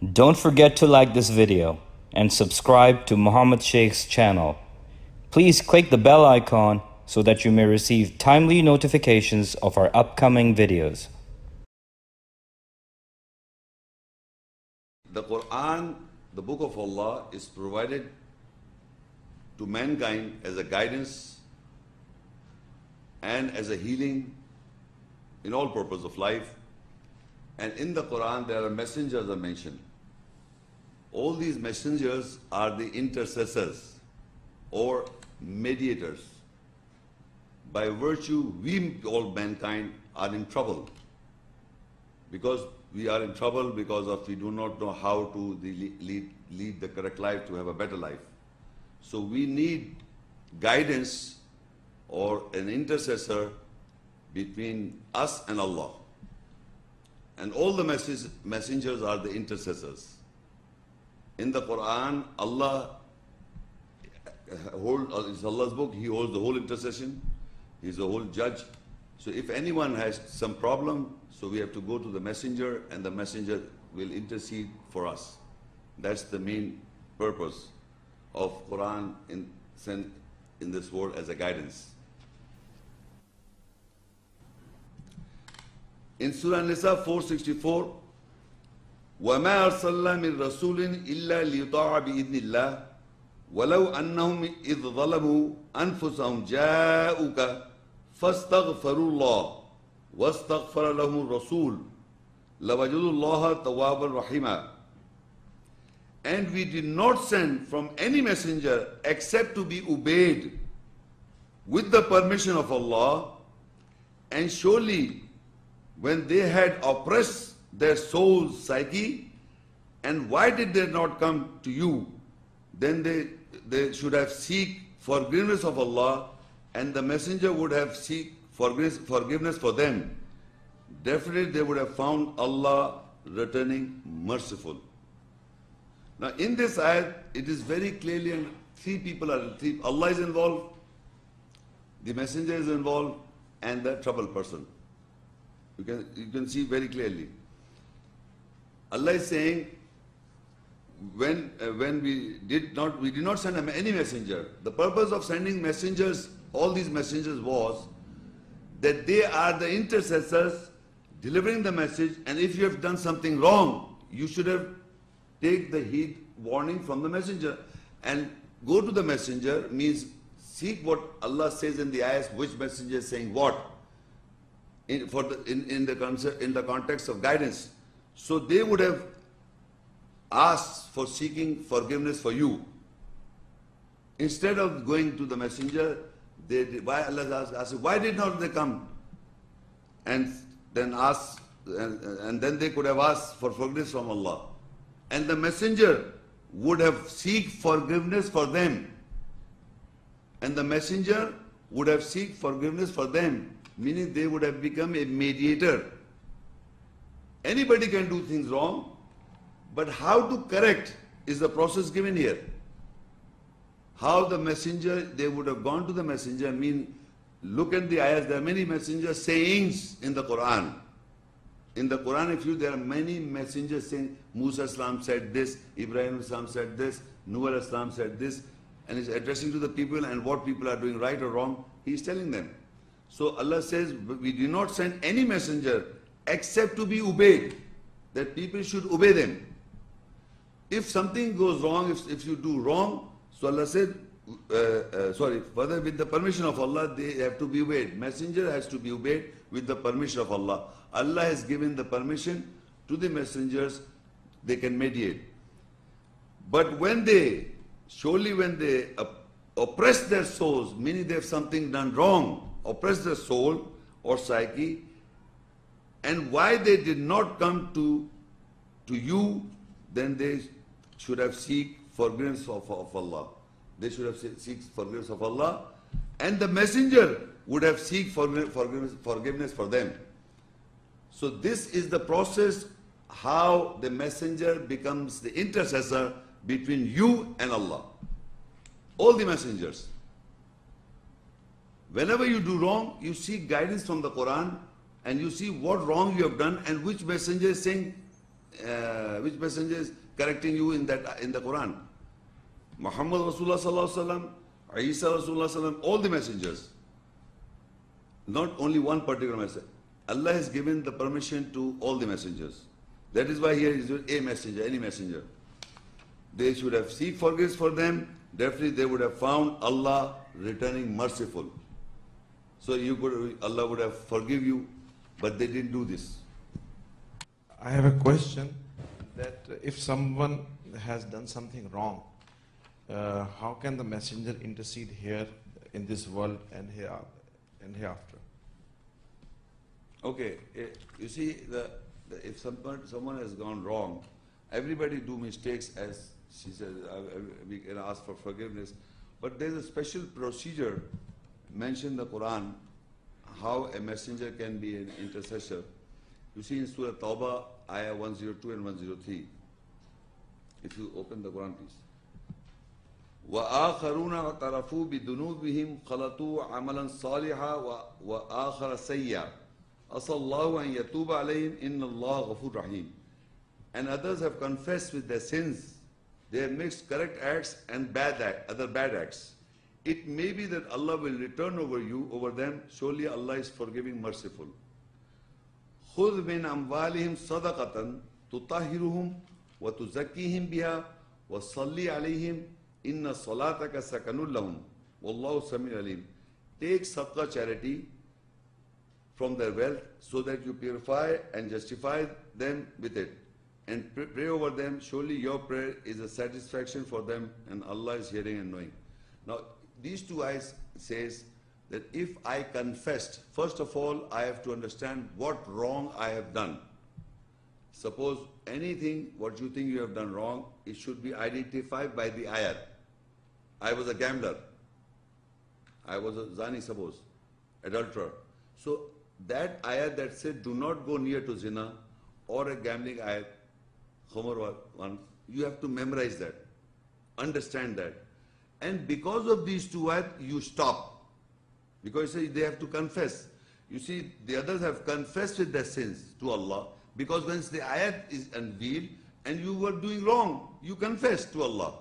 Don't forget to like this video and subscribe to Muhammad Sheikh's channel. Please click the bell icon so that you may receive timely notifications of our upcoming videos. The Quran, the book of Allah, is provided to mankind as a guidance and as a healing in all purpose of life. And in the Quran there are messengers are mentioned. All these messengers are the intercessors or mediators. By virtue, we all mankind are in trouble. Because we are in trouble because of we do not know how to lead the correct life, to have a better life. So we need guidance or an intercessor between us and Allah. And all the messengers are the intercessors. In the Quran, Allah it's Allah's book, He holds the whole intercession. He's the whole judge. So if anyone has some problem, so we have to go to the messenger and the messenger will intercede for us. That's the main purpose of Quran sent in this world as a guidance. In Surah Nisa 464, وَمَا أَرْسَلْنَا مِن رَسُولٍ إِلَّا لِيُطَاعَ بِإِذْنِ اللَّهِ وَلَوْ أَنَّهُمْ إِذْ ظَلَمُوا أَنفُسَهُمْ جَاءُوكَ فَاسْتَغْفَرُوا اللَّهَ وَاسْتَغْفَرَ لَهُمُ الرَّسُولُ لَوَجَدُوا اللَّهَ تَوَّابًا رَحِيمًا. And we did not send from any messenger except to be obeyed with the permission of Allah. And surely when they had oppressed their soul's psyche, and why did they not come to you? Then they should have seek forgiveness of Allah, and the messenger would have seek forgiveness for them. Definitely they would have found Allah returning merciful. Now in this ayat, it is very clearly, and Allah is involved, the messenger is involved, and the troubled person. You can see very clearly. Allah is saying, when we did not send any messenger. The purpose of sending messengers, all these messengers, was that they are the intercessors delivering the message, and if you have done something wrong, you should have take the heed warning from the messenger and go to the messenger, means seek what Allah says in the ayahs, which messenger is saying what in the context of guidance. So they would have asked for seeking forgiveness for you. Instead of going to the messenger, why did not they come? And then then they could have asked for forgiveness from Allah. And the messenger would have seek forgiveness for them. And the messenger would have seek forgiveness for them, meaning they would have become a mediator. Anybody can do things wrong, but how to correct is the process given here. How the messenger, they would have gone to the messenger, look at the ayahs, there are many messenger sayings in the Quran. In the Quran, there are many messengers saying, Musa Islam said this, Ibrahim Islam said this, Nuh Islam said this, and he's addressing to the people and what people are doing right or wrong, he's telling them. So Allah says, we do not send any messenger except to be obeyed, that people should obey them. If something goes wrong, if you do wrong, so Allah said, further with the permission of Allah, they have to be obeyed. Messenger has to be obeyed with the permission of Allah. Allah has given the permission to the messengers, they can mediate. But when they oppress their souls, meaning they have something done wrong, oppress their soul or psyche, and why they did not come to you, then they should have seek forgiveness of Allah. They should have seek forgiveness of Allah, and the messenger would have seek forgiveness for them. So this is the process how the messenger becomes the intercessor between you and Allah. All the messengers. Whenever you do wrong, you seek guidance from the Quran and you see what wrong you have done and which messenger is saying which messenger is correcting you in the Quran? Muhammad Rasulullah sallallahu alaihi wasallam, Isa Rasulullah sallallahu alaihi wasallam, all the messengers. Not only one particular messenger. Allah has given the permission to all the messengers. That is why here is a messenger, any messenger. They should have seek forgiveness for them. Definitely they would have found Allah returning merciful. So Allah would have forgive you, but they didn't do this. I have a question that if someone has done something wrong, how can the messenger intercede here in this world and hereafter? Okay, you see, if someone has gone wrong, everybody do mistakes, as she said, we can ask for forgiveness. But there's a special procedure mentioned in the Quran, how a messenger can be an intercessor. You see in Surah Tawbah, ayah 102 and 103. If you open the Quran, please. وَآخَرُونَ اعْتَرَفُوا بِذُنُوبِهِمْ خَلَطُوا عَمَلًا صَالِحًا وَآخَرَ سَيِّئًا عَسَى اللَّهُ أَن يَتُوبَ عَلَيْهِمْ إِنَّ اللَّهَ غَفُورٌ رَحِيمٌ. And others have confessed with their sins. They have mixed correct acts and other bad acts. It may be that Allah will return over them. Surely Allah is forgiving, merciful. خُذْ مِنْ أَمْوَالِهِمْ صَدَقَةً تُطَهِّرُهُمْ وَتُزَكِّيهِمْ بِهَا وَصَلِّ عَلَيْهِمْ إِنَّ صَلَاتَكَ سَكَنٌ لَهُمْ وَاللَّهُ سَمِيعٌ عَلِيمٌ. Take sadaqah, charity, from their wealth, so that you purify and justify them with it, and pray over them. Surely your prayer is a satisfaction for them, and Allah is hearing and knowing. Now, these two ayahs says that if I confessed, first of all, I have to understand what wrong I have done. Suppose anything, what you think you have done wrong, it should be identified by the ayat. I was a gambler. I was a zani, suppose, adulterer. So that ayat that said, do not go near to zina, or a gambling ayat, Khumar one, you have to memorize that, understand that. And because of these two ayat, you stop. Because they have to confess. You see, the others have confessed with their sins to Allah, because once the ayat is unveiled and you were doing wrong, you confess to Allah.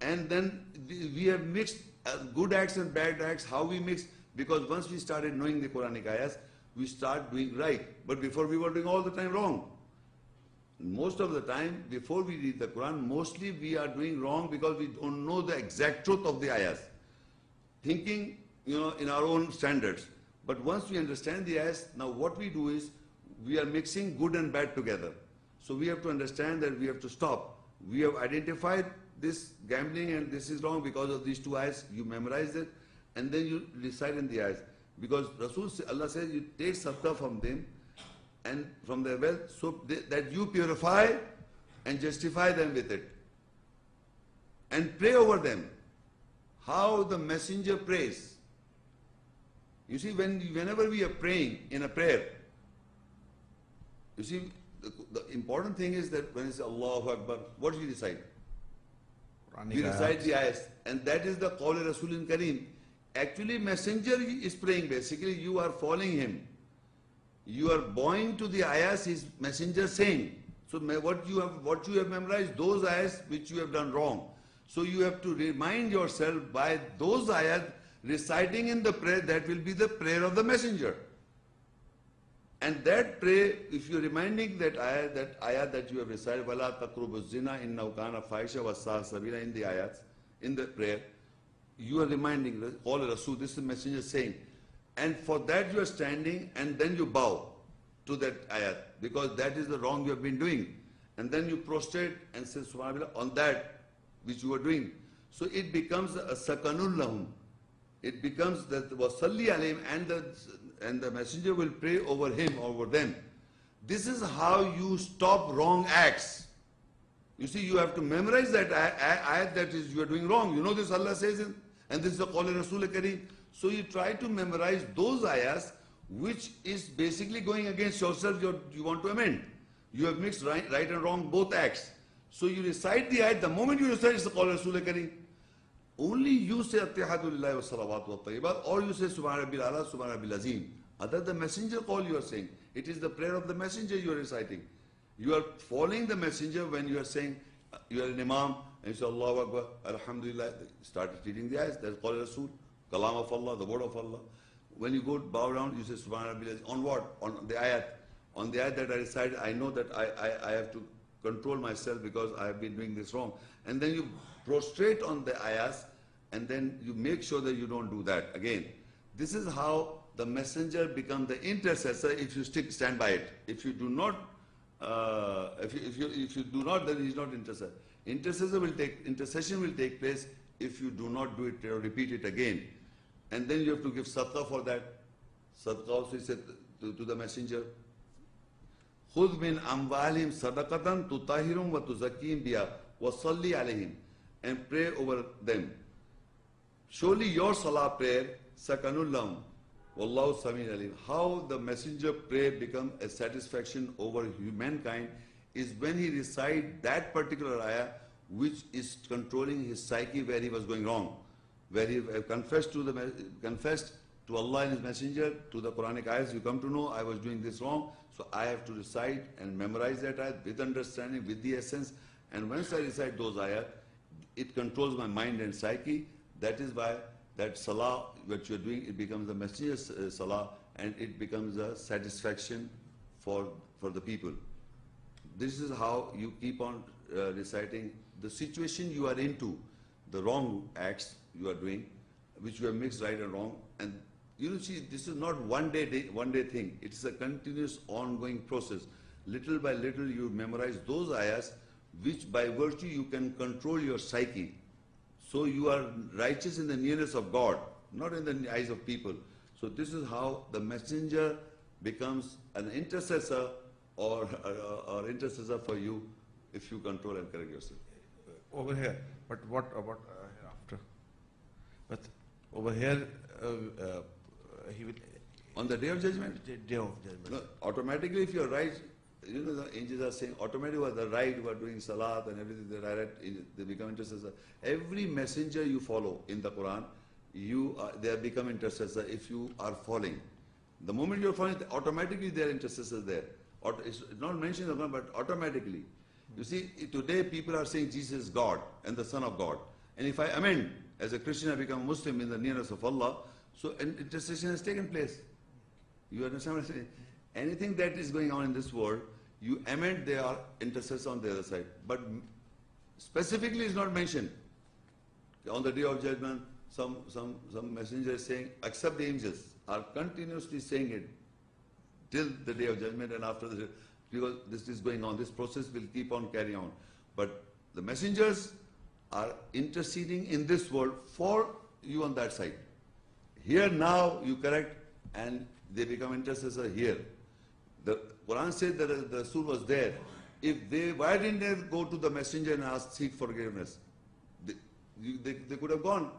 And then we have mixed good acts and bad acts. How we mix? Because once we started knowing the Quranic ayahs, we start doing right. But before we were doing all the time wrong. Most of the time, before we read the Quran, mostly we are doing wrong because we don't know the exact truth of the ayahs. Thinking, in our own standards. But once we understand the ayahs, now what we do is, we are mixing good and bad together. So we have to understand that we have to stop. We have identified this gambling and this is wrong because of these two ayahs. You memorize it and then you recite in the ayahs. Because Allah says you take sadaqah from them and from their wealth, so that you purify and justify them with it. And pray over them. How the messenger prays. You see, whenever we are praying in a prayer, you see, the important thing is that when you say Allahu Akbar, what do you recite? We recite the ayahs. And that is the Qawl Rasulin Kareem. Actually, messenger is praying. Basically, you are following him. You are bowing to the ayahs, his messenger saying. So what you have memorized, those ayahs which you have done wrong. So you have to remind yourself by those ayahs reciting in the prayer, that will be the prayer of the messenger. And that prayer, if you are reminding that ayah that you have recited, وَلَا تَقْرُبُ الزِّنَا إِنَّهُ كَانَ فَاحِشًا وَسَاءَ سَبِيلًا, in the ayats, in the prayer, you are reminding, Qawl Rasul, this is the messenger saying. And for that you are standing and then you bow to that ayat, because that is the wrong you have been doing. And then you prostrate and say Subhanallah on that which you are doing. So it becomes a sakanul lahum. It becomes that wasalli alayhim, and the messenger will pray over him, over them. This is how you stop wrong acts. You see, you have to memorize that ayat that is you are doing wrong. You know this Allah says, and this is the Qawl Rasul Kareem. So you try to memorize those ayahs which is basically going against yourself, you want to amend. You have mixed right and wrong, both acts. So you recite the ayat, the moment you recite it's the Qawl Rasul Kareem. Only you say Attihadu lillahi wa salawatu wa tayyibat, or you say Subhana Rabbil Ala, Subhana Rabbil Azim. Other the messenger call you are saying. It is the prayer of the messenger you are reciting. You are following the messenger when you are saying, you are an imam, and you say, Allahu Akbar, Alhamdulillah, start reading the ayahs. That's called Rasul, Kalam of Allah, the word of Allah. When you go bow down, you say, Subhanallah, on what? On the ayat. On the ayat that I recite, I know that I have to control myself because I have been doing this wrong. And then you prostrate on the ayahs, and then you make sure that you don't do that again. This is how the messenger becomes the intercessor if you stand by it. If you do not, if you do not, then he is not intercessor. Intercession will take place if you do not do it or repeat it again. And then you have to give sadaqah for that. Sadaqah also is said to the messenger. خُذْ مِنْ أَمْوَالِهِمْ صَدَقَةً تُطَهِّرُهُمْ وَتُزَكِّيهِمْ بِهَا وَصَلِّ عَلَيْهِمْ. And pray over them. Surely your salah prayer, sakanul lahum, wallahu sami'un alim. How the messenger prayer becomes a satisfaction over mankind is when he recites that particular ayah which is controlling his psyche where he was going wrong, where he confessed to Allah and His Messenger, to the Quranic ayahs. You come to know I was doing this wrong, so I have to recite and memorize that ayah with understanding, with the essence. And once I recite those ayahs, it controls my mind and psyche. That is why that salah, what you are doing, it becomes the messenger's salah, and it becomes a satisfaction for the people. This is how you keep on reciting the situation you are into, the wrong acts you are doing, which you have mixed right and wrong. And you see, this is not one day thing. It is a continuous ongoing process. Little by little you memorize those ayahs which by virtue you can control your psyche. So you are righteous in the nearness of God, not in the eyes of people. So this is how the messenger becomes an intercessor or intercessor for you if you control and correct yourself. Over here, but what about hereafter? But over here, he will... On the Day of Judgment? Day of Judgment. No, automatically if you are right, you know the angels are saying automatically who are the right, who are doing salat and everything, they become intercessor. Every messenger you follow in the Quran, they have become intercessor if you are following. The moment you are following, automatically they are intercessors there. It's not mentioned in the Quran, but automatically. You see, today people are saying Jesus is God and the Son of God. And if I amend, as a Christian I become Muslim in the nearness of Allah, so an intercession has taken place. You understand what I'm saying? Anything that is going on in this world, you amend, they are intercessors on the other side. But specifically is not mentioned. On the Day of Judgment, some messenger is saying, except the angels are continuously saying it till the Day of Judgment and after the, because this is going on, this process will keep on carrying on. But the messengers are interceding in this world for you on that side. Here now you correct and they become intercessor here. The Quran said that the Rasul was there. Why didn't they go to the messenger and seek forgiveness? They could have gone.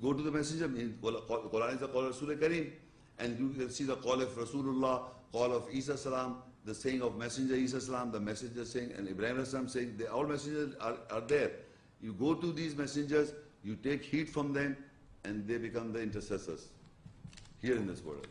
Go to the messenger. Quran is the call of Rasul Kareem. And you can see the call of Rasulullah, call of Isa salam, the saying of Messenger Isa salam, the messenger saying, and Ibrahim salam saying, all messengers are there. You go to these messengers, you take heed from them, and they become the intercessors here in this world.